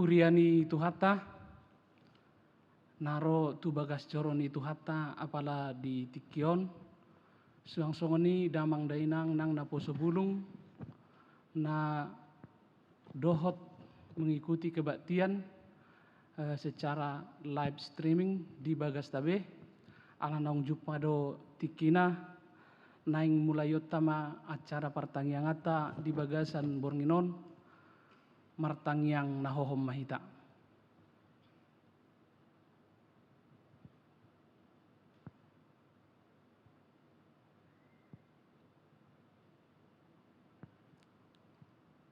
huriani tuhata, naro tu bagas coroni tuhata apala di tikion, suang-songoni damang dainang nang naposo bulung, na dohot mengikuti kebaktian secara live streaming di bagas tabe, ala naung jupado tikina, naing mulai utama acara pertanggiang ata di bagasan Bornginon, martangiang nahohom mahita.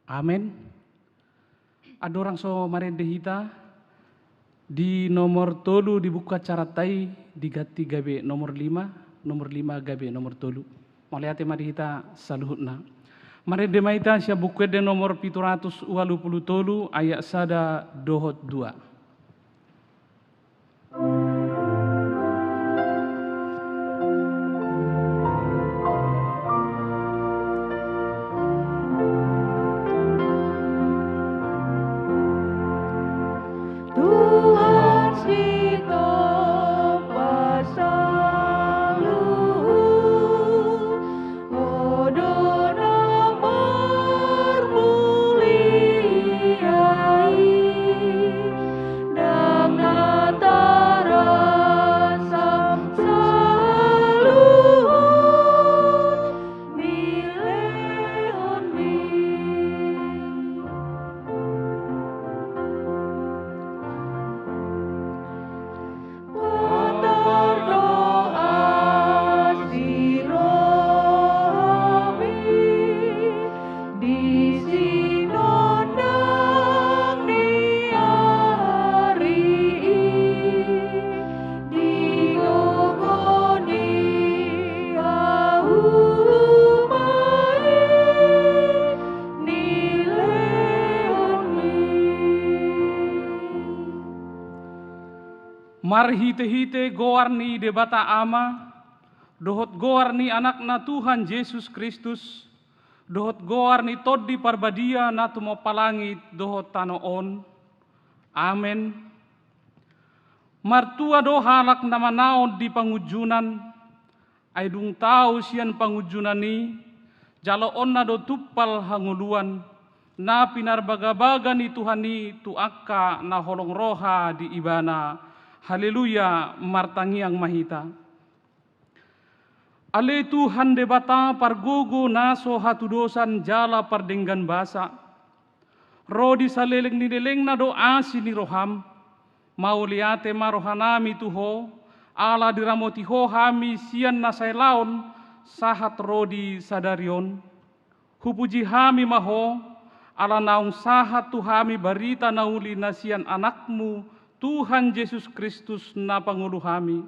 Amin. Ada orang so marende hita di nomor tolu dibuka caratai digati gabe nomor 5 gabe nomor tolu. Maliate mari hita saluhutna. Marende maita sia buku de nomor 780 tolu ayat sada dohot 2. Mar hite-hite goarni debata ama, dohot goarni anakna Tuhan Yesus Kristus, dohot goarni toddi parbadia natu mo palangit dohot tanoon. Amen. Martua do halak nama naon di pangujunan, ay dung tau sian pangujunan ni, jalo onna do tuppal hanguluan, na pinarbaga-baga ni Tuhan ni tuaka na holong roha di ibana. Haleluya, martangiang mahita. Ale Tuhan debata pargogo naso hatudosan jala pardenggan basa. Rodi saleleng ni deleng na do asi ni roham. Mauliate marohanami tuho. Ala diramoti ho hami sian nasay laon. Sahat rodi sadarion. Hupuji hami maho. Ala naung sahat tuhami barita nauli nasian anakmu. Tuhan Yesus Kristus na Pangulo hami.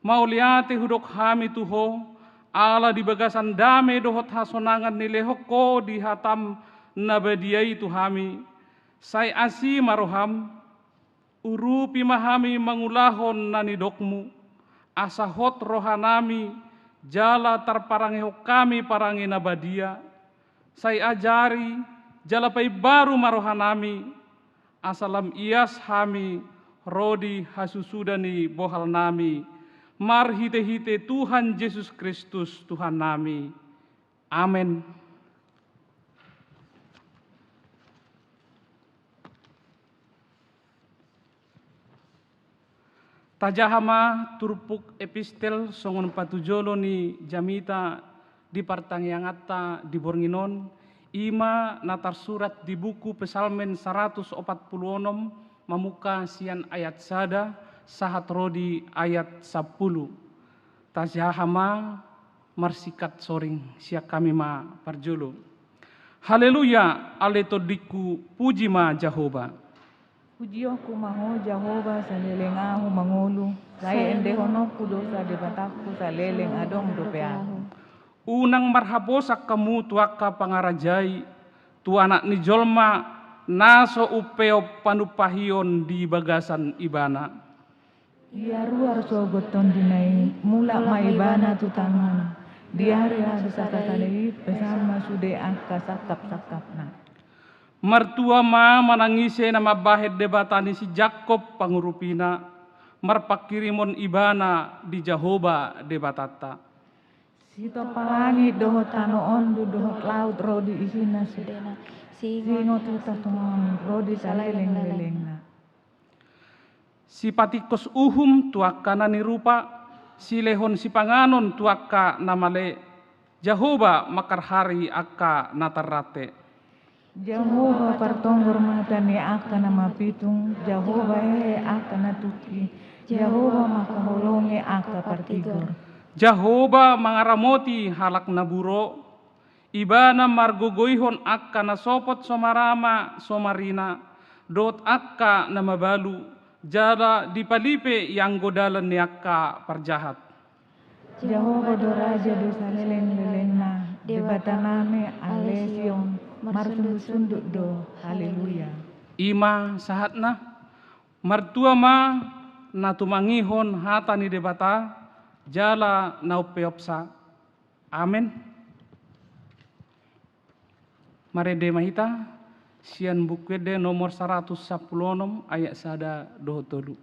Mauliate hudok hami tuho, ala di bagasan dame dohot hasonangan ni lehoko di hatam na badiai tuhami. Say asi maroham, urupi mahami mangulahon na nidokmu, asahot rohanami, jala tarparangeho kami parangi na badia. Say ajari, jala pay baru marohanami, asalam ias hami, rodi hasusudani bohal nami, mar hite-hite Tuhan Yesus Kristus Tuhan nami. Amin. Tajahama turpuk epistel songon patujolo ni jamita di partangyangatta di Bornginon, ima natar surat di buku Pesalmen 146 mamuka sian ayat sada sahat rodi ayat 10. Tajahama marsikat soring siak kami ma parjolo. Haleluya aletodiku puji ma Jehovah. Pujiyoku maho Jehovah salelengahu mangulu. Saya endehono kudosa debataku saleleng adong dopeahu. Unang marhabosak kamu tuaka pangarajai, tu anak ni jolma naso upeo panupahion di bagasan ibana. Ia ruar sogoton dinai, mula maibana tu tangan. Di hari hari sakatalei bersama sude angka sakap-sakapna. Mertua ma manangise nama bahet debatani si Jakob pangurupina, marpakirimon ibana di Jahoba debatata. Sito palangit dohot tano ondu dohot laut rodi isina Sudena singo tuta tumon rodi saleleng-lelengna. Si patikos uhum tuakana ni rupa, si lehon si panganon tuaka namale, Jahoba makarhari akka natarate. Jehovah partonggor mata ni aka nama pitung, Jehovah he aka natuki, Jehovah makaholonge aka partigor. Jahoba mangaramoti halak naburo, ibana margogoihon akka nasopot somarama somarina, dot akka namabalu, jala dipalipe yang godalan ni akka parjahat. Jehovah do raja do saleleng-lelengna, debataname alesion, marsunduk-sunduk do, haleluya. Ima sahatna, martua ma natumangihon hata ni debata, jala naupeopsa. Amin. Marede mahita, sian bukwede nomor 116 ayat sada dohotolu.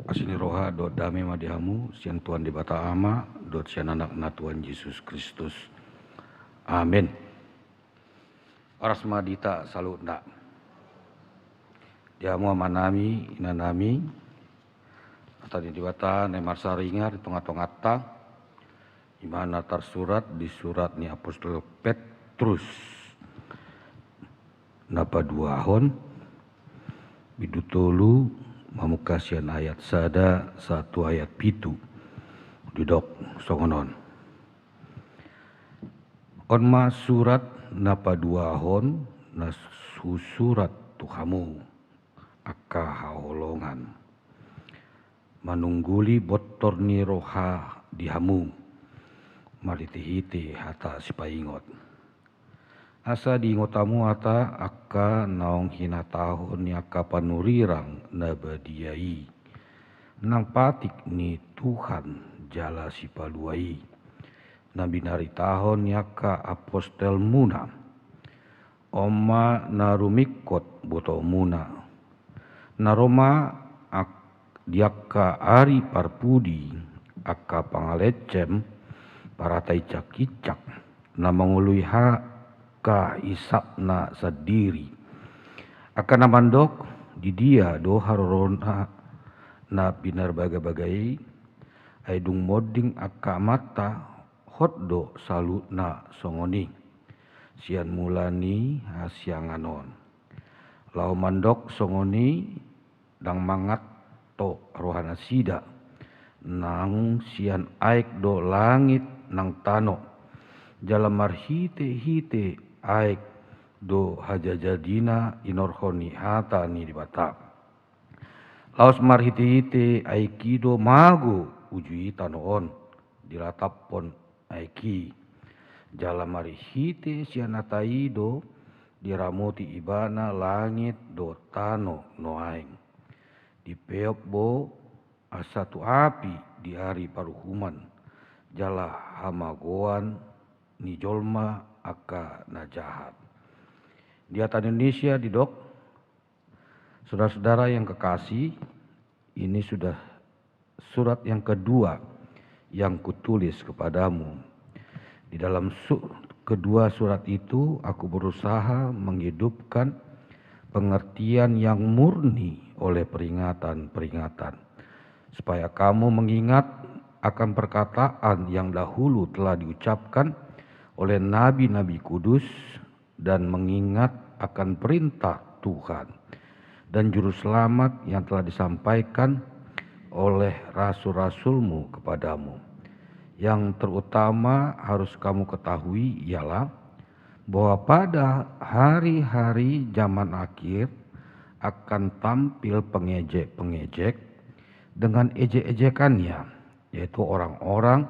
Asini roha dot dame madihamu sian Tuhan di bata ama dot sian anak na Tuhan Yesus Kristus. Amin. Aras madita salut ndak. Dihamu amanami inanami atau di bata nemar saringar di tengah-tengah ta imana tersurat di surat ni Apostol Petrus napa duahon bidutolu mamukasian ayat sada satu ayat pitu dudok songonon onma surat napa duahon na susurat tuhamu akka haolongan manungguli botor ni roha dihamu malitihiti hata sipaingot asa diingotamu ata akka naong hinatahon ni akka panurirang nabadiai nang patik ni Tuhan jala sipaluai nabinari tahon ni akka apostel muna oma narumikot boto muna naroma diakka ari parpudi akka pangalecem paratai cakicak na mangului ka isapna sadiri Akan namandok di dia do harorona na binar bagai-bagai aidung moding aka mata hotdo salu na songoni sian mulani hasianganon lau mandok songoni dang mangat to rohana sida nang sian aik do langit nang tano jalamar hite aik do hajajadina inorhoni hata ni dibata laos mar hite aiki do mago ujui tanoon dilatapon aiki jalamar hite sianatai do diramoti ibana langit do tano noaing dipeop bo asatu api di hari paruhuman jala hamagoan ni jolma aka najahat. Di atas Indonesia di dok, saudara-saudara yang kekasih, ini sudah surat yang kedua yang kutulis kepadamu. Di dalam kedua surat itu aku berusaha menghidupkan pengertian yang murni oleh peringatan-peringatan, supaya kamu mengingat akan perkataan yang dahulu telah diucapkan oleh nabi-nabi kudus dan mengingat akan perintah Tuhan dan juru selamat yang telah disampaikan oleh rasul-rasulmu kepadamu. Yang terutama harus kamu ketahui ialah bahwa pada hari-hari zaman akhir akan tampil pengejek-pengejek dengan ejek-ejekannya, yaitu orang-orang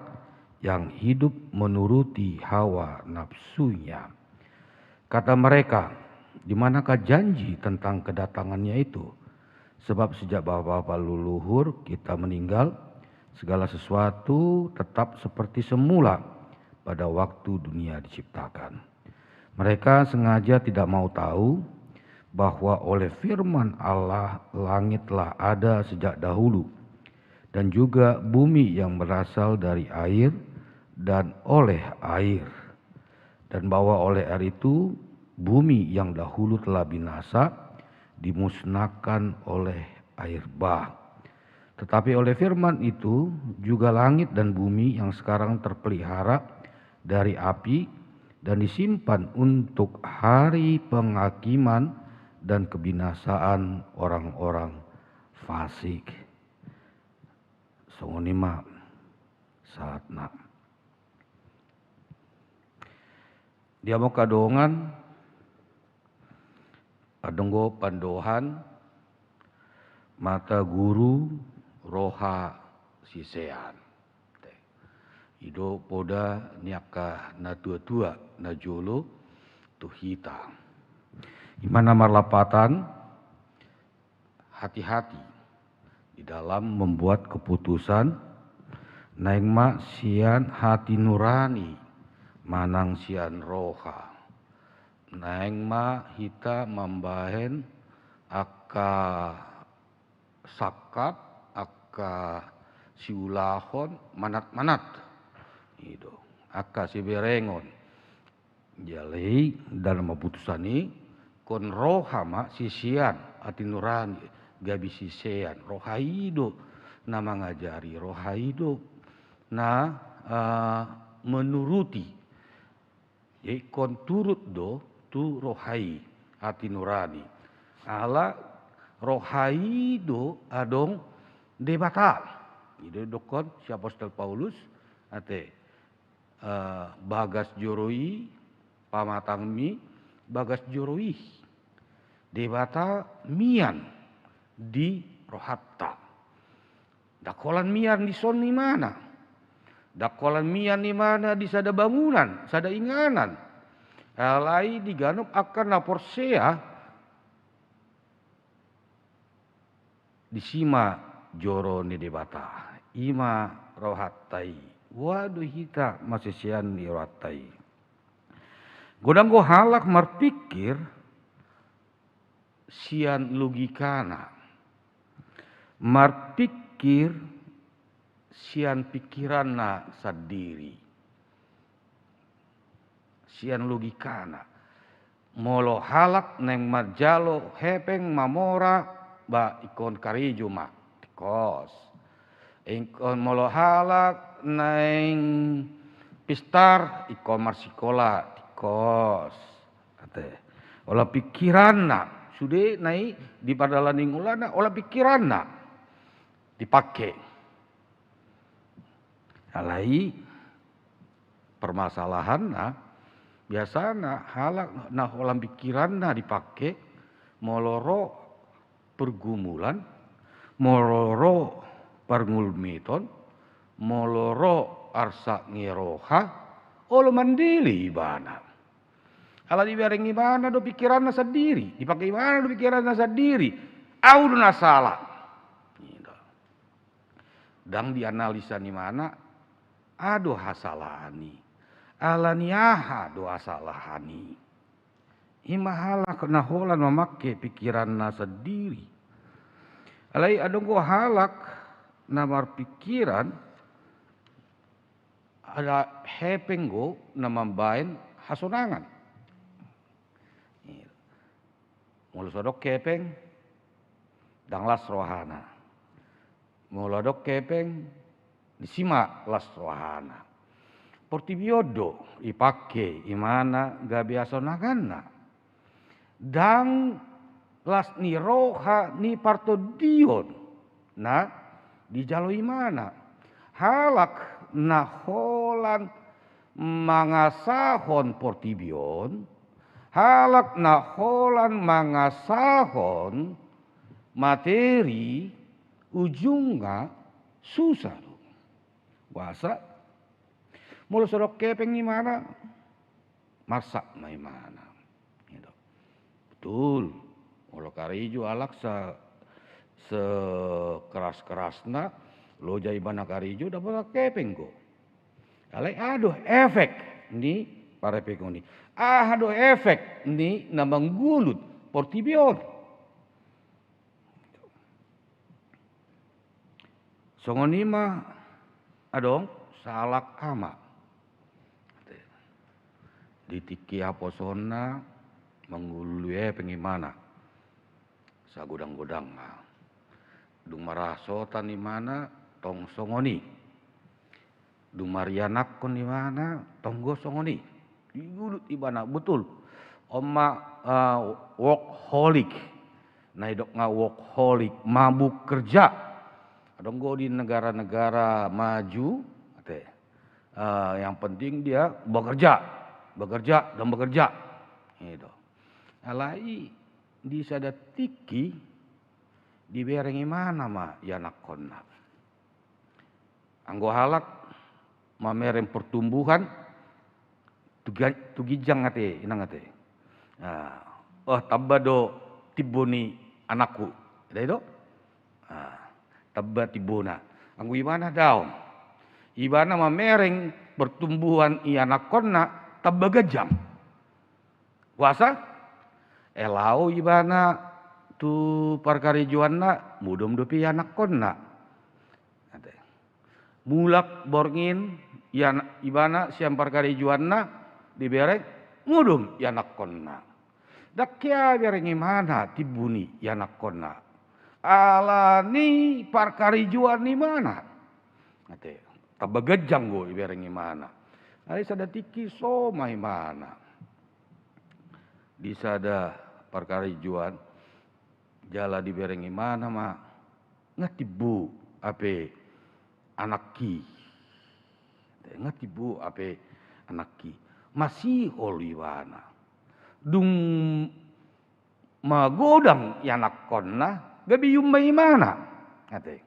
yang hidup menuruti hawa nafsunya. Kata mereka, di manakah janji tentang kedatangannya itu? Sebab sejak bapak-bapak leluhur kita meninggal, segala sesuatu tetap seperti semula pada waktu dunia diciptakan. Mereka sengaja tidak mau tahu bahwa oleh firman Allah langitlah ada sejak dahulu dan juga bumi yang berasal dari air dan oleh air, dan bahwa oleh air itu bumi yang dahulu telah binasa dimusnahkan oleh air bah. Tetapi oleh firman itu juga langit dan bumi yang sekarang terpelihara dari api dan disimpan untuk hari penghakiman dan kebinasaan orang-orang fasik. Songonima saatna. Dia mau kadongan adenggo pandohan mata guru roha sisean. Ido poda niaka na tua-tua na jolo tuhita. Imana marlapatan hati-hati di dalam membuat keputusan naingma sian hati nurani manang sian roha. Naingma hita membahen aka sakap aka siulahon manat-manat. Itu aka siberengon. Jadi dalam keputusan ini kon roha ma sisian hati nurani gabi sisian roha hidup nama ngajari roha hidup na menuruti jadi kon turut do tu rohai hati nurani ala rohai do adong debata itu dokon si apostol Paulus ate bagas joroi pamatang mi bagas joroi debata mian di rohatta dakolan mian di son di mana dakolan mian di mana di sada bangunan sada inganan alai diganop akan lapor sea di sima joro ni debata ima rohattai waduh hita masih sian di rohattai godang go halak marpikir sian logikana marpikir sian pikiranna sendiri sian logikana molo halak neng majalo hepeng mamora ba ikon karijo ma tikos. Ikon molo halak neng pistar ikon marsikola tikos. Ate. Ola pikiran na sude nai di padalaning ulana ola pikiran na dipakai. Alai permasalahan na biasana halak nah olam pikiran na dipakai moloro pergumulan, moloro perngulmiton, moloro arsa ngeroha, olo mandili ibana. Ala dibareng ibana do pikiran na sendiri, dipakai ibana do pikiran na sendiri, au na salah. Dang dianalisa ni mana, ado hasalani. Alaniaha do asalahani. Imahala kena holan memakai pikiran na sendiri. Alai adonggo halak namar pikiran ada hepenggo namambain hasonangan. Mulu sodok kepeng dang las rohana. Mulu dok kepeng disima las rohana. Portibiodo ipake imana gabiaso nagana. Dang las ni roha ni partodion na di jalo imana. Halak na holan mangasahon portibion. Halak na holan mangasahon materi ujungnya susah. Wasa mulu sodok kepeng imana, masak na imana. Betul, mulu karijo alak sekeras-kerasna, lo jai bana karijo dapat kepeng go. Alai aduh efek ni para pekoni. Aduh efek ni nambang gulut portibion. Songonima adong salak ama. Ditiki aposona menggulue pengimana sa godang-godang dung marasotan di mana tong songoni dung marianak kon di mana tonggo songoni digulut ibana betul oma workaholic nah dok nga workaholic mabuk kerja adonggo di negara-negara maju yang penting dia bekerja dan bekerja. Gitu. Alai di sadatiki diberengi mana ma yanak konna. Anggo halak mamereng pertumbuhan tugijang ngate inang ngate. Oh tabado tiboni anakku. Ada itu? Tabba tibona. Anggo ibana daun. Ibana mamereng pertumbuhan ianak konna tabagajang. Wasa elau ibana tu parkarijuanna mudom dopi anak konna. Mulak borngin ibana siam parkarijuanna diberek mudom anak konna. Dakya bereng mana tibuni anak konna. Alani parkarijuan ni mana? Tabagajang go ibereng mana. Ada sadatiki so mai mana. Di sada parkarijuan jala diberengi mana ma ngatibu ape anaki. Ngatibu ape anaki. Masih oliwana. Dung magodang yanak konna gabi yumbai mana. Ngate.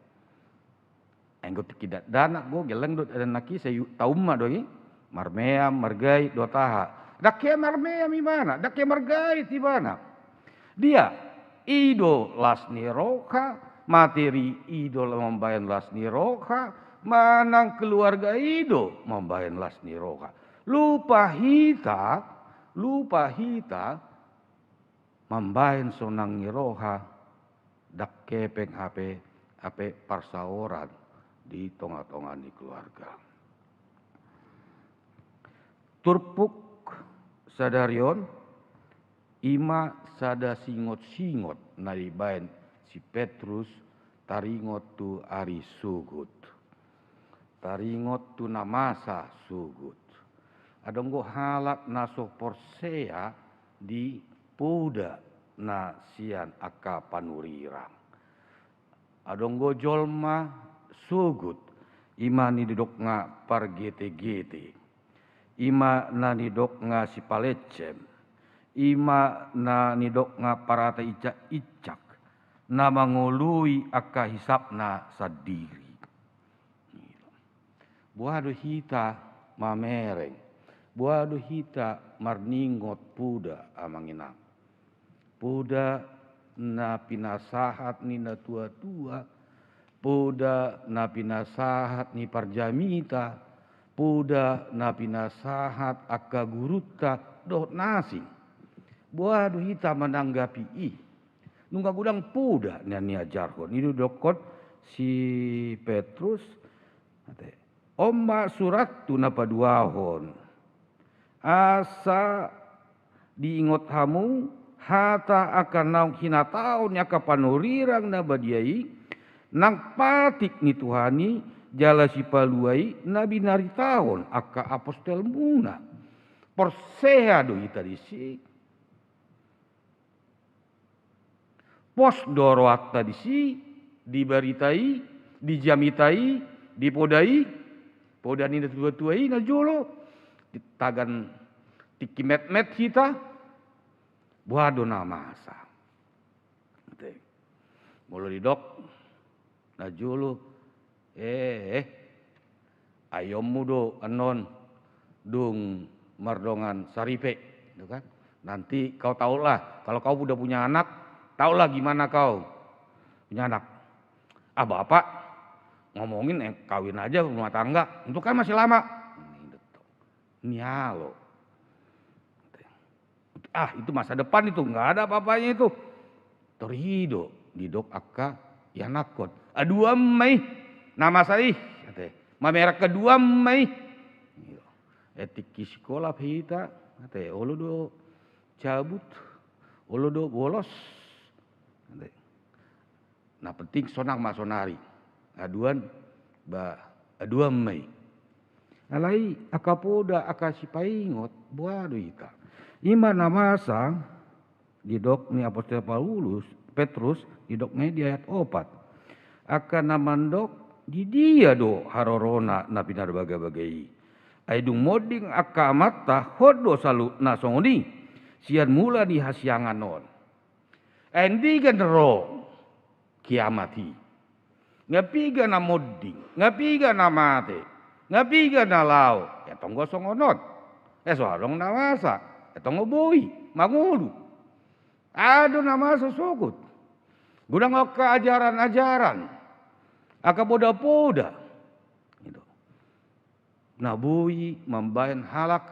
Enggo tikidat dana go geleng dot anaki sayu taumma doi. Marmea, margai, dotaha. Dakya marmea mimana? Dakya margai tibana. Dia ido lasni roka, materi ido membayar lasni roka, manang keluarga ido membayar lasni roka. Lupa hita membayar sonang roha, dakya peng ape parsaoran di tonga-tonga di keluarga. Turpuk sadarion Ima sada singot-singot nalibaen si Petrus taringot tu ari sugut. Taringot tu namasa sugut. Adonggo halak naso porsea di puda na sian aka panurirang. Adonggo jolma sugut. Ima ni didok nga pargete-gete. Ima na nidok nga si palecem. Ima na nidok nga parata icak-icak. Na mangului aka hisapna sadiri. Buado hita mamereng. Buado hita marningot puda amanginang. Puda na pinasahat ni na tua-tua. Puda na pinasahat ni parjamita. Puda na pinasahat aka guruta dot nasi. Buado hita menanggapi nungga gudang puda ni ajarkon. Ini dokot si Petrus. Omma surat tu na paduahon. Asa diingot hamu hata akan naung hinataon aka panurirang na badiai nang patik ni Tuhani jala si paluai na binaritaon aka apostel muna. Porsea do ita disi. Pos doroat disi dibaritai, dijamitai, dipodai, podani na tua-tuai na jolo, ditagan tikimet-met kita, buado na masa. Molo didok, na jolo, ayommu do anon, dung mardongan saripe, kan? Nanti kau tahulah, kalau kau udah punya anak, tahulah gimana kau punya anak. Ah bapak ngomongin kawin aja rumah tangga, itu kan masih lama. Ini halo. Ah itu masa depan itu, nggak ada apa-apanya itu. Torido didok aka ya nakon. Adua mai nama saya, mamerak kedua mai. Etik sekolah kita, olo do cabut, olo do bolos. Nah penting sonang masonari. Aduan mai. Alai akapoda akasipaingot buado ita. Ima namasa didok ni apostol Paulus Petrus didok di ayat 4. Akan namandok di dia do harorona na pinar bagai-bagai. Aidung moding akamata hodo salu nasongoni. Sian mula di hasyangan non. Endi ro kiamati. Ngapiga na moding, ngapiga na mate, ngapiga na lao. Etong gosong onot. Soalong namasa, etong boi, mangulu. Ado namasa sugut. Gudang oka ajaran-ajaran. Aka poda-poda. Gitu. Nabui membayan halak,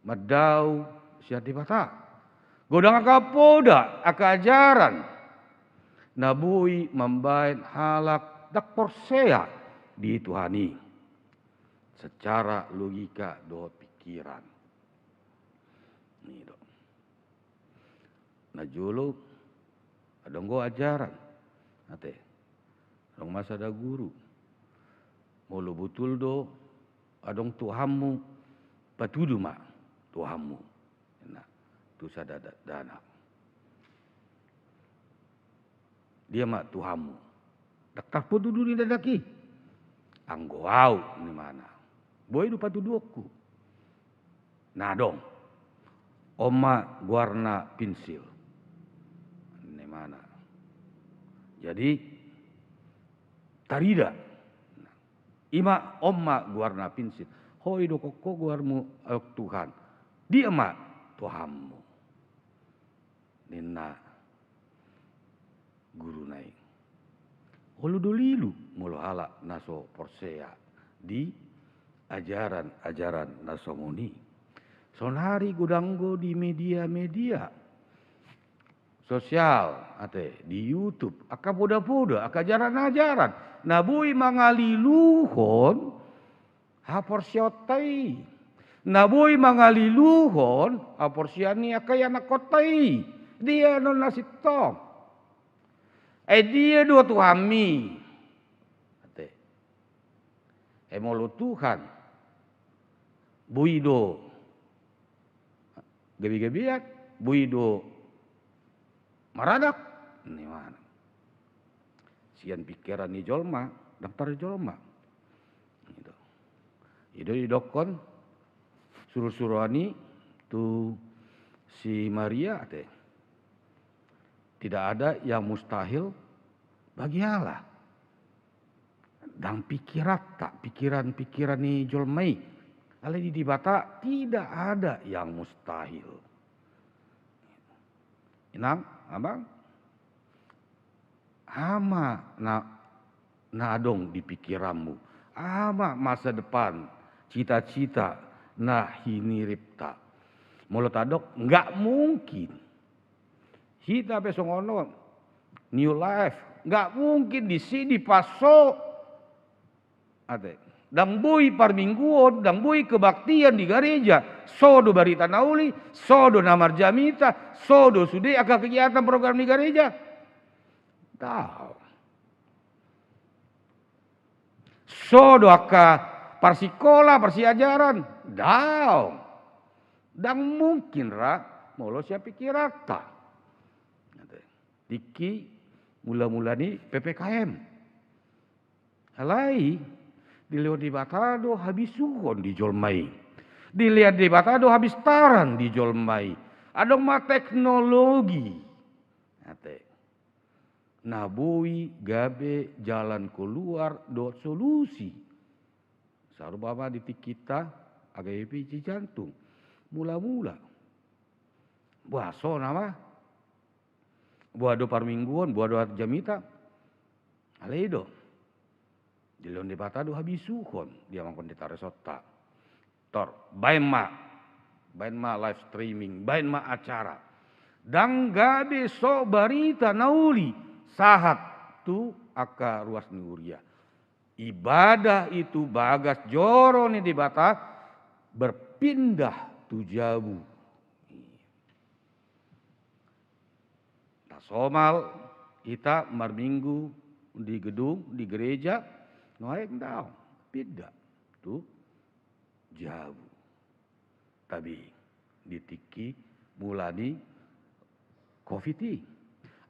madau, siati bata. Gudang aka poda, aka ajaran. Nabui membain halak dak porsea di Tuhani secara logika do pikiran. Nih do. Najulu adonggo ajaran. Ate. Dong masa ada guru. Mulu betul do adong Tuhanmu patudu ma Tuhanmu. Nah, tu sadada dana. Dia mak Tuhanmu. Daktar podudu ni dadaki. Anggoau ni mana. Boy du patuduku. Nah dong. Oma guarna pensil. Ni mana. Jadi tarida. Ima oma guarna pensil. Hoi do koko guarmu Tuhan. Dia mak Tuhanmu. Nina guru naik. Olu dolilu mulu halak naso porsea di ajaran-ajaran nasomoni. Sonari gudanggo di media-media sosial ate di YouTube aka poda-poda aka ajaran-ajaran. Nabui mangaliluhon ha porsiotai. Naboy mangaliluhon, aporsiani akay anak kotai. Dia non nasito. Dia dua tuhami. Ate. Molo Tuhan. Buido. Gabi-gabiat. Buido. Maradak. Ini mana? Sian pikiran ni jolma. Daftar jolma. Itu didokon. Suruh-suruhani. Tu si Maria. Ate. Tidak ada yang mustahil bagi Allah. Dan pikiran ni jolmai. Allah di bata tidak ada yang mustahil. Inang, abang? Ama na adong di pikiranmu. Ama masa depan, cita-cita na hiniripta. Mulut adok, enggak mungkin. Kita besongono new life nggak mungkin di sini paso ate dambui parmingguon dambui kebaktian di gereja sodo barita nauli sodo namar jamita sodo sude aka kegiatan program di gereja tahu sodo aka parsikola parsiajaran daw dan mungkin molo siapa pikirata Diki mula-mula ni PPKM. Alai dilihat di Batado habis suhon di Jolmai. Dilihat di Batado habis taran di Jolmai. Adong ma teknologi. Ate. Nabui gabe jalan keluar do solusi. Sarubama di kita agak pici jantung. Mula-mula. Baso nama. Buado parmingguan, buado jamita. Aleido. Dilon di Batado habis suhon. Dia mangkon di taresota. Tor, bain ma live streaming, bain ma acara. Dan gabe so barita nauli. Sahat tu aka ruas nuria. Ibadah itu bagas joro ni di Bata. Berpindah tu jauh. Somal kita marminggu di gedung di gereja noek daw beda tu jauh tapi ditiki mulani covid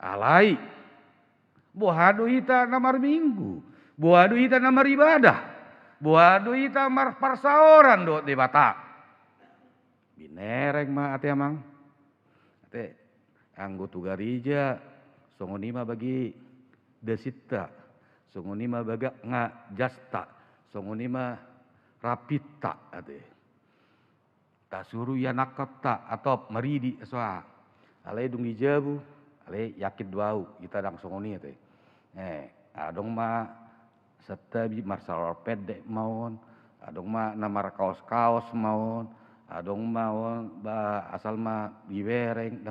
alai bohado ita namar minggu bohado ita namar ibadah bohado ita mar parsaoran do di Bata binereng ma ate amang ate Anggotu garija, songonima bagi desita, songonima baga nga jasta, songonima rapita ade. Tasuru ya nakata atau meridi soa. Ale dung dijabu, ale yakit duau kita dang songoni ate. Adong ma setabi marsal pedek maun, adong ma namar kaos-kaos maun, adong maun ba asal ma biwereng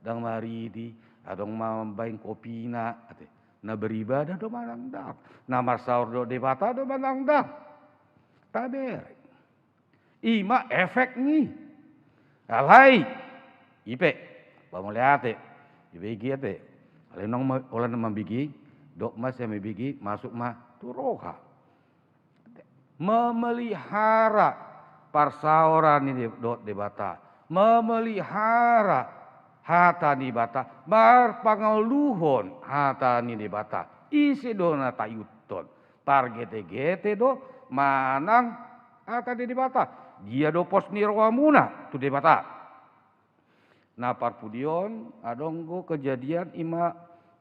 dang maridi adong mambaing kopi na ate na beribadah do manang dak na marsaur do di Bata do manang dak taber ima efek ni alai ipe pamuliate ibigi ate ale nong olan mambigi dok mas yang mabigi masuk ma turoha memelihara parsauran ini do di Bata memelihara hata ni Bata marpangaluhon hata ni Bata isi do na tayuton pargete-gete do manang hata ni Bata dia do pos ni roamuna tu di Bata na parpudion adong go kejadian ima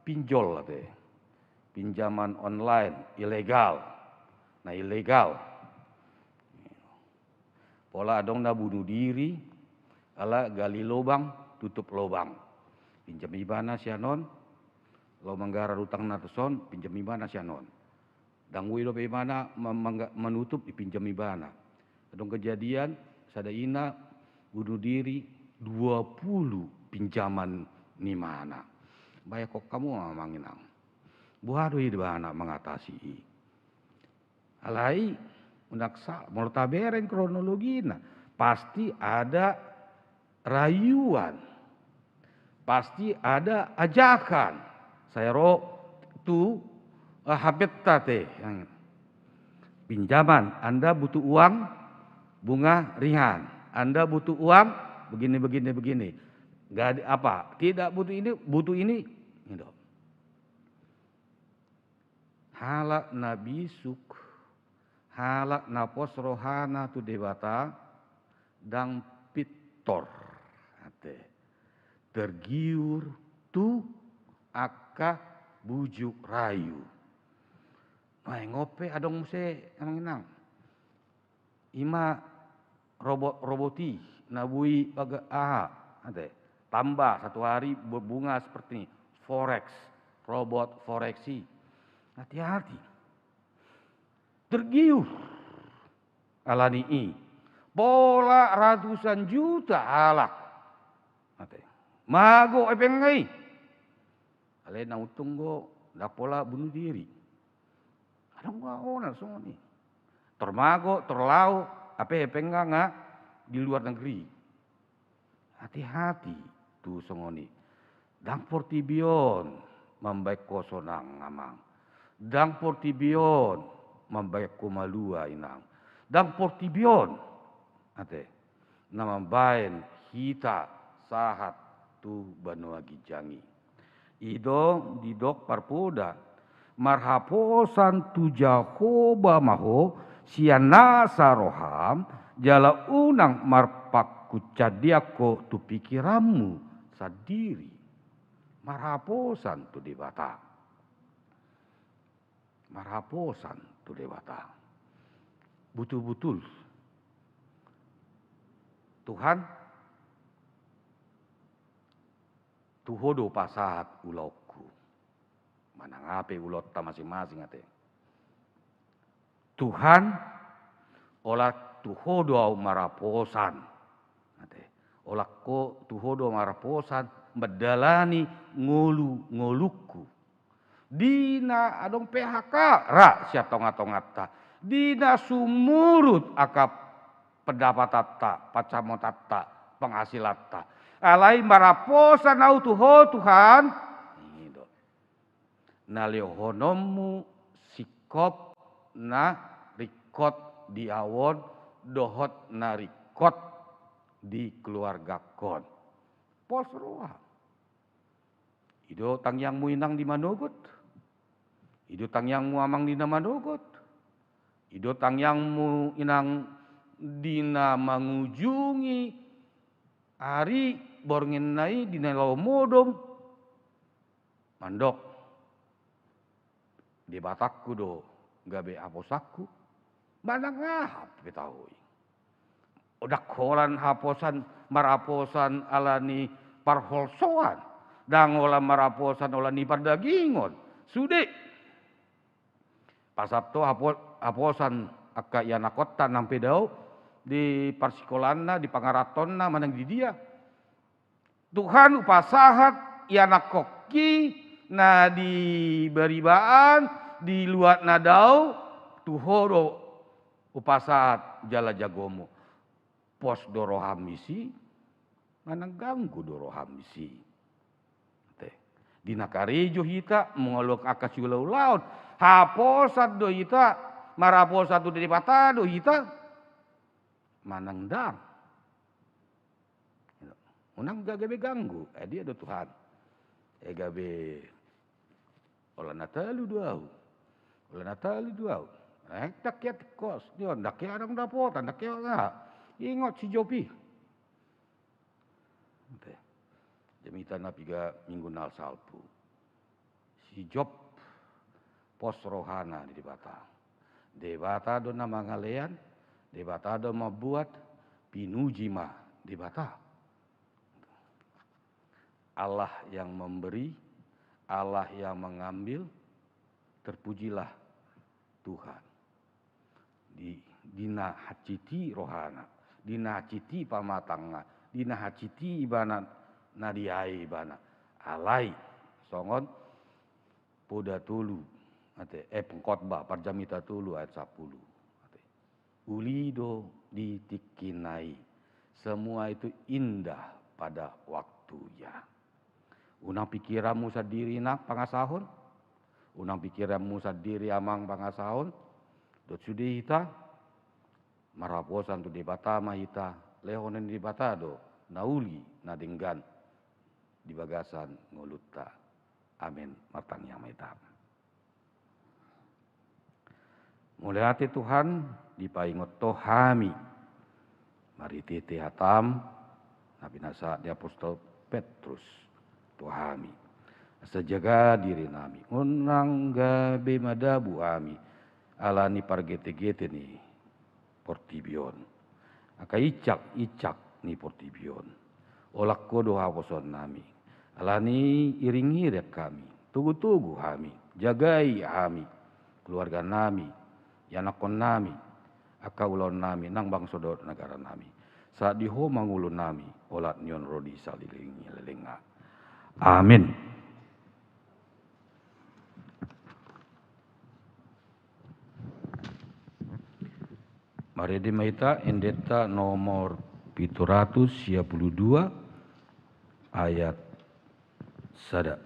pinjol ate pinjaman online ilegal na ilegal pola adong na bunuh diri ala gali lubang tutup lubang. Pinjam ibana sianon. Lo manggara utang natuson, pinjam ibana sianon. Dangui lo ibana menutup dipinjam ibana. Adong kejadian, sadaina bunuh diri 20 pinjaman ni mana. Baik kok kamu manginang. Buhado ibana mengatasi. Alai menurut taberen kronologina pasti ada rayuan, pasti ada ajakan. Saya tu habet tate yang pinjaman. Anda butuh uang, bunga ringan. Anda butuh uang, begini. Gak ada apa? Tidak butuh ini, butuh ini. Gitu. Halak nabi suk, halak napos rohana tu dewata, dang pitor, tergiur tu aka bujuk rayu. Nah, ngope adong muse nang ima roboti nabui baga tambah satu hari berbunga seperti ini, forex, robot foreksi. Hati-hati. Tergiur alani pola ratusan juta halak. Mago epengai. Ale na utung go dak pola bunuh diri. Adang gaona semua ni. Termago, terlau, apa epenga nga di luar negeri. Hati-hati tu songoni. Dang portibion membaik kosonang ngamang. Dang portibion membaik kumalua inang. Dang portibion na membain hita sahat tu banua gijangi. Ido didok parpoda marhaposan tu Jahoba maho sianasa roham jala unang marpaku cadiako tu pikiranmu sadiri. Marhaposan tu dewata. Marhaposan tu dewata. Betul-betul Tuhan tuhodo pasahat ulauku. Manangape ulot ta masing-masing ate. Tuhan olah tuhodo au maraposan. Ate. Olah ko tuhodo maraposan medalani ngolu-ngoluku. Dina adong PHK ra sia tonga-tongata. Dina sumurut akap pendapatata, pacamotata, penghasilata. Alai maraposan au tuho Tuhan. Naliohonomu sikop na rikot di awon dohot na rikot di keluarga kon. Pos roa. Ido tangyangmu inang di manogot. Ido tangyangmu amang dina manogot. Ido tangyangmu inang dina mangujungi hari borngin nai dina lau modom. Mandok. Di batakku do gabe haposaku. Mana ngahap betahui. Odak kolan haposan maraposan alani parholsoan. Dan olah maraposan olani pardagingon. Sude. Pasapto haposan akka yanakota nampe dau di parsikolana di pangaratonna manang di dia. Tuhan upasahat yanakoki na di baribaan di luar nadau tuhoro upasahat jala jagomo. Pos doroham misi manang ganggu doroham misi. Dina karejo hita mengolok akasulau laut. Haposat do hita maraposat do dipata do hita manang dang. Unang gagabe ganggu. Dia do Tuhan. Gabe olah natalu duau. Olah natalu duau. Dakyat kos. Dia dakyat orang dapotan. Dakyat nga. Ingat si Jopi. Jamita na piga minggu nal salpu. Si Job pos rohana di Debata. Debata do na mangalean. Debata do mabuat pinujima Debata. Allah yang memberi, Allah yang mengambil, terpujilah Tuhan. Dina haciti rohana, dina haciti pamatanga, dina haciti ibana nadiai ibana. Alai songon poda tulu, pengkhotbah parjamita tulu ayat 10. ulido ditikinai. Semua itu indah pada waktunya. Unang pikiranmu sadiri nak pangasahon, unang pikiranmu sadiri amang pangasahon, dot sudi hita, maraposan tu debata mahita, lehonen debata do, nauli nadenggan, di bagasan ngolutta. Amin. Martang yang mahita. Mulai hati Tuhan dipaingot tohami. Mari titi hatam nabi nasa di apostol Petrus tohami. Sejaga diri nami. Unang gabe madabu ami. Alani pargete-gete ni portibion. Aka icak ni portibion. Olak kodo haposon nami. Alani iring-iring kami. Tugu-tugu kami. Jagai kami. Keluarga nami. Yanakon nami. Akaulon nami. Nang bangsodot negara nami. Saat diho mangulun nami. Olat nyon rodi salilingi lelenga. Amin. Mari dimaita endeta nomor 722 ayat sada.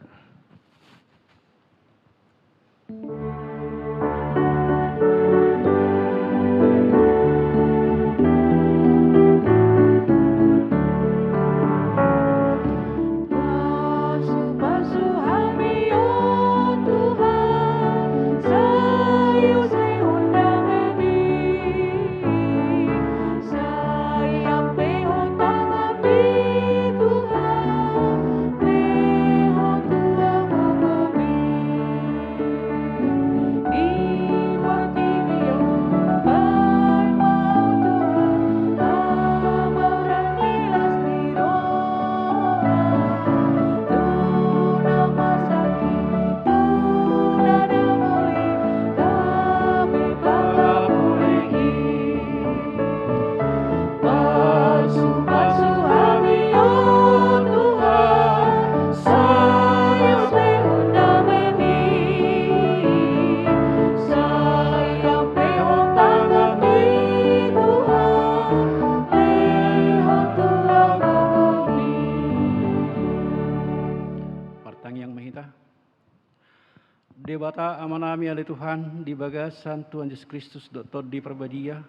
Debata amanami oleh Tuhan di bagasan Tuhan Yesus Kristus doktor di perbadia.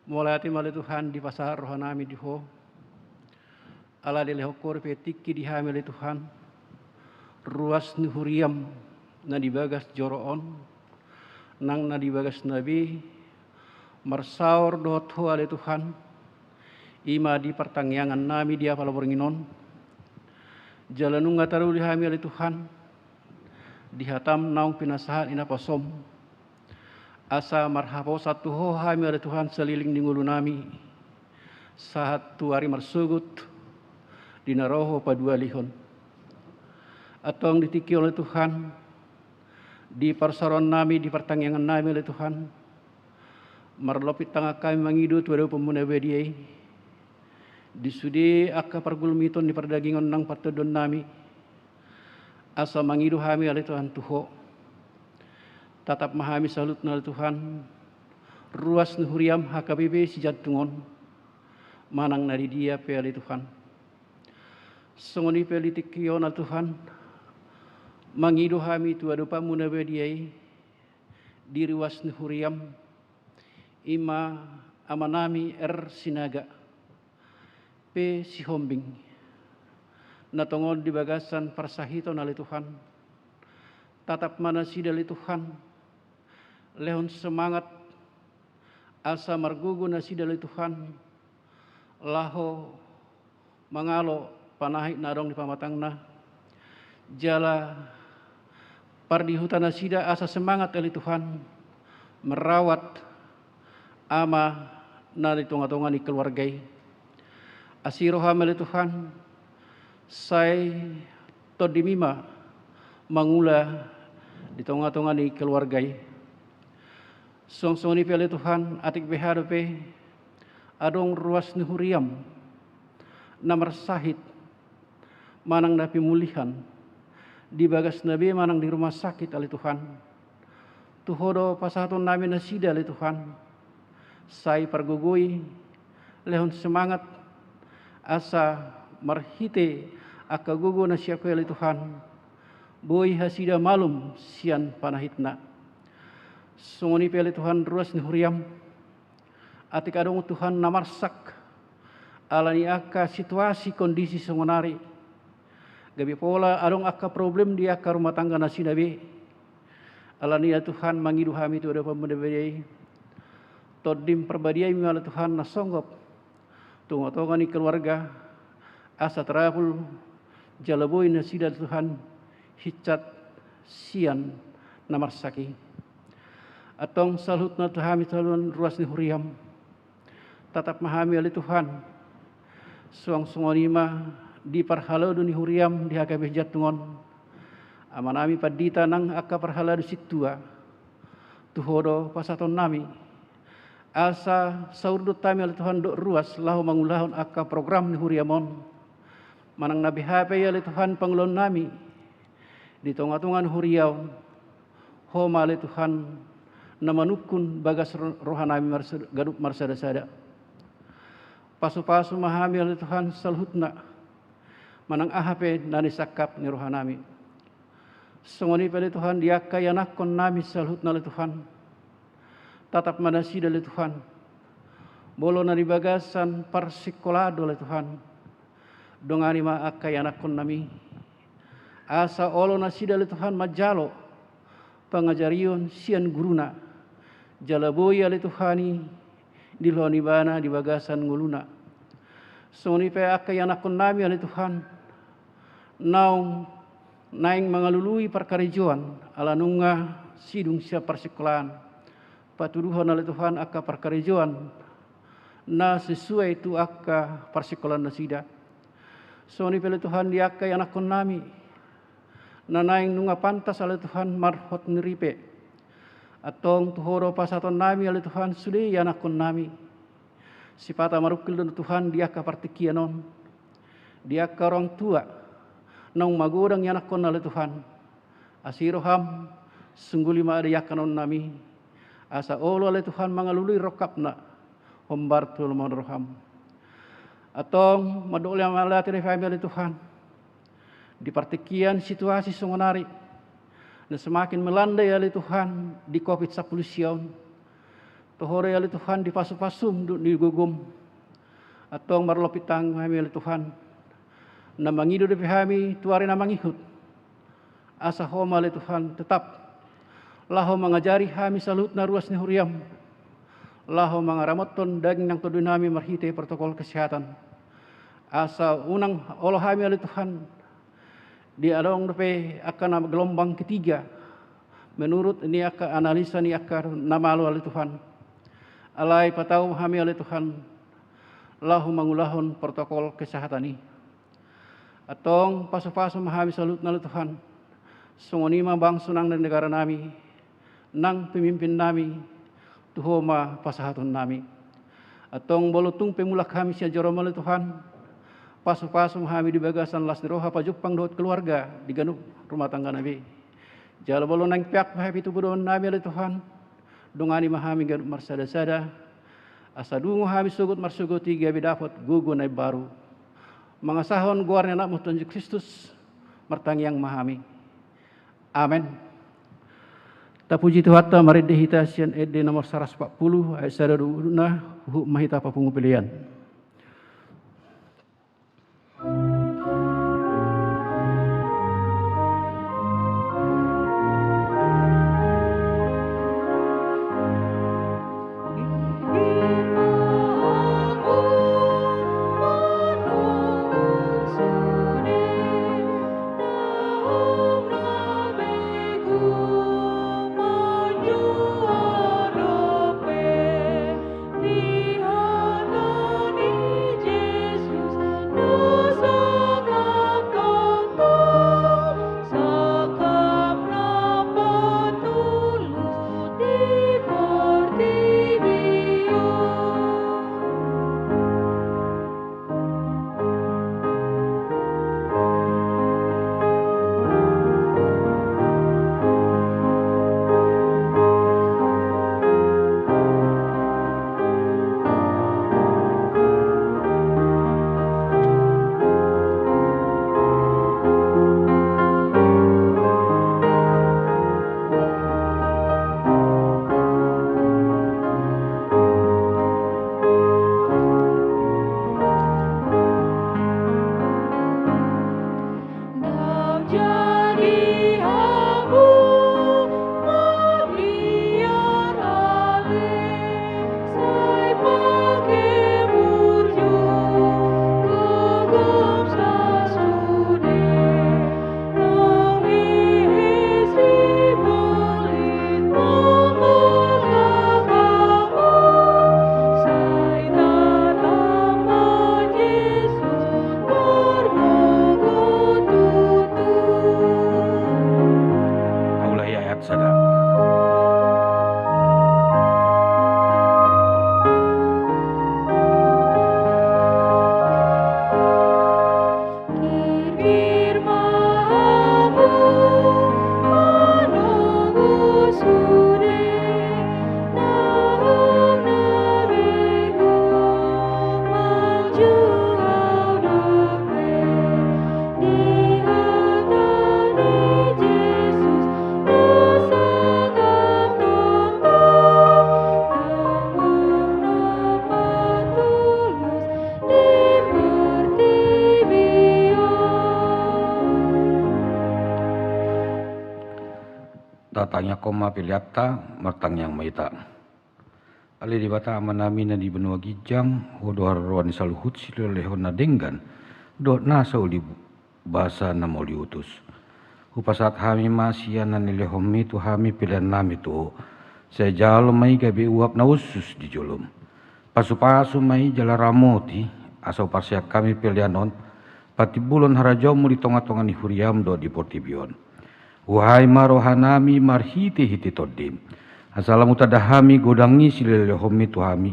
Mulai oleh Tuhan di pasar rohanami diho. Ala dilehokor petiki dihami oleh Tuhan. Ruas nuhuriam na di bagas joroon. Nang na di bagas nabi. Marsaur doho oleh Tuhan. Ima di pertangyangan nami dia palaboringinon. Jalanung ngataru dihami oleh Tuhan. Dihatam naung pinasahan ina pasom. Asa marhapo satu ho hami oleh Tuhan seliling di ngulu nami. Satu hari marsugut. Dinaroho padua lihon. Atong ditiki oleh Tuhan. Di parsaron nami, di pertangyangan nami oleh Tuhan. Marlopit tangga kami mangidut wadau pemuna bediai. Disudi akka pargulmiton di perdagingon nang partedon nami. Asa mangidu hami oleh Tuhan tuho. Tatap mahami salut oleh Tuhan. Ruas nuhuriam hakabibe si jantungon. Manang nadi dia pe oleh Tuhan. Songoni politik kion oleh Tuhan. Mangidu hami tu adupa munabediai. Di ruas nuhuriam. Ima amanami sinaga. Pe si hombing. Natongol di bagasan persahiton oleh Tuhan. Tatap manasi dari Tuhan. Lehon semangat. Asa margugu nasi dari Tuhan. Laho mangalo panahik narong di pamatangna. Jala pardi hutan nasida asa semangat oleh Tuhan. Merawat ama nari tonga-tonga ni keluargai. Asiroham oleh Tuhan. Saya todimima mangula di tengah-tengah ni keluargai. Song-song ni pele Tuhan atik beharape adong ruas nuhuriam namar sahid manang na pemulihan di bagas nabi manang di rumah sakit oleh Tuhan. Tuhodo pasaton nami nasida oleh Tuhan. sai pergugui lehon semangat asa marhite aka gugu na siya kuya Tuhan boy hasida malum sian panahitna sunguni pele Tuhan ruas ni huriam atik adong Tuhan namarsak alani aka situasi kondisi sungunari gabi pola adong aka problem di aka rumah tangga na sinabi alani ya Tuhan mangidu hami tu ada pemedebei todim perbadiai mala Tuhan na songgop tungo-tungo ni keluarga asa terapul jalaboy na sida Tuhan hicat sian namarsaki atong salhut na tuhami talun ruas ni huriam tatap mahami oleh Tuhan suang sungonima di parhalado ni huriam di hakabeh jatungon amanami padita nang aka parhalado situa tuhodo pasaton nami asa saurdut tami oleh Tuhan dok ruas lahu mangulahon aka program ni huriamon manang nabi hape oleh Tuhan panglon nami di tonga-tongan huriau homa oleh Tuhan namanukun bagas rohanami gadup marsada-sada pasu-pasu mahami oleh Tuhan salhutna manang ahape nani sakap ni rohanami sungoni oleh Tuhan diaka yanakon nami salhutna oleh Tuhan tatap manasida oleh Tuhan bolo nani bagasan parsikolado oleh Tuhan dongani ma aka yanakon nami asa olo nasida oleh Tuhan majalo pangajarion sian guruna jalaboy oleh Tuhani di loni bana di bagasan nguluna soni pe aka yanakon nami oleh Tuhan naung naing mangalului perkarejoan ala nunga sidung sia persekolahan patuduhan oleh Tuhan aka perkarejoan na sesuai tu aka persekolahan nasida soni pe Tuhan di aka yanakon nami nanaing nunga pantas oleh Tuhan marhot niripe atong tuhoro pasaton nami oleh Tuhan sudi yanakon nami sipata marukil dan Tuhan dia ka partikianon dia ka orang tua nang magudang yanakon oleh Tuhan asiroham sungguli ma ada yakanon nami asa olo oleh Tuhan mangalului rokapna hombartul monroham atong madole malati oleh Tuhan di partikian situasi sungonari dan semakin melandai oleh Tuhan di COVID-19 tohore oleh Tuhan di pasu-pasum di gugum atau marlopitang kami oleh Tuhan na mangidu de kami tuari na mangihut asa homa oleh Tuhan tetap laho mengajari kami salut na ruas ni huriam laho mangaramoton daging nang tudun nami marhite protokol kesehatan asa unang Allah kami oleh Tuhan di adong depe akan gelombang ketiga menurut ini akan analisa ni akan namalu oleh Tuhan alai patau hami oleh Tuhan lahu mangulahon protokol kesehatan ini atong pasu-pasu mahami salut oleh Tuhan sungonima bang sunang dan negara nami nang pemimpin nami tuhoma pasahatun nami atong bolutung pemulak kami sia jorom oleh Tuhan pasu-pasu mahami di bagasan las roha pajupang dot keluarga di ganup rumah tangga nabi jala bolo nang piak mahapi tu budon nabi oleh Tuhan dongani mahami ganup marsada-sada asa dungu hami sugut marsuguti gabi dapat gugu nai baru mangasahon guarnya nak Tuhan Yesus Kristus martangiang mahami amin tapuji Tuhan ta mari dehita sian ede nomor 140 ayat 1 mahita papungu pilihan Di hadapan datangnya koma piliata martang yang maita. Ali di bata amanami na di benua gijang hodohar ruan saluhut silo lehon na denggan do nasa uli basa na mau diutus. Upasat hami masih na nilehom itu hami pilihan nami tu. Saya jalo mai gabi uap na usus di jolom. Pasu-pasu mai jala ramoti asal parsia kami pilihanon pati bulon harajomu di tonga-tonga ni huriam do di portibion. Wahai marohanami marhiti-hiti todim. Asalam utadahami godangi silelehomi tuhami.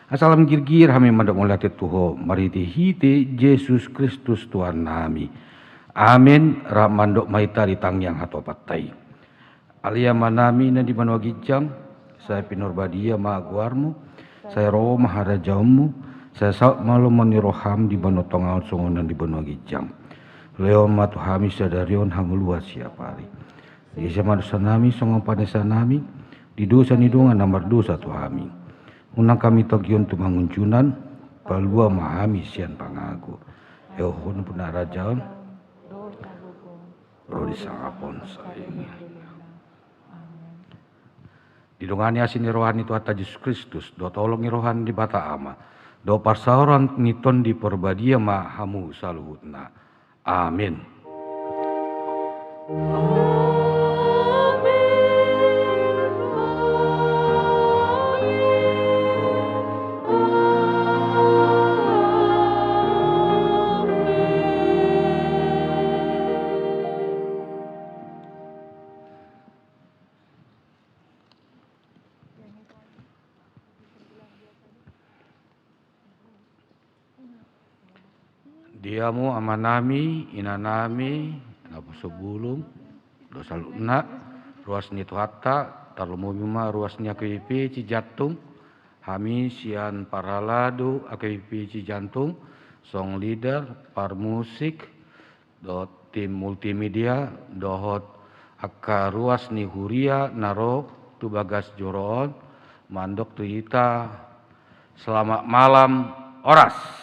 Asalam girgir hami mandak mulate tuho marhiti-hiti Yesus Kristus Tuhan nami. Amin. Ramandok maita di tangyang hatopatai. Alia manami na di manwa gijang. Saya pinurbadia maaguarmu. Saya roh maharajamu. Saya saut malu meniroham di bano tongal songonan di bano gijang. Leo matu hami sadarion hamuluas siapari. Di sama dosa nami songon panesa nami. Di dosa nidungan nomor dosa tu hami. Unang kami togion tu manguncunan. Palua mahami sian pangaku. Ehon pun rajaon. Rodi sangapon saing. Didongani asini rohani tu hata Yesus Kristus. Do tolongi rohani di bata ama. Do parsauran niton di perbadia ma hamu saluhutna. Amin. Diamu amanami, inanami, napu sebulum, dosa luna, ruas ni tuhata, tarlumu bima ruas ni AKBP Cijantung, hami sian paraladu AKBP Cijantung, song leader, par musik, do tim multimedia, dohot akka ruas ni huria, naro, tu bagas joroon, mandok tu ita, selamat malam, oras.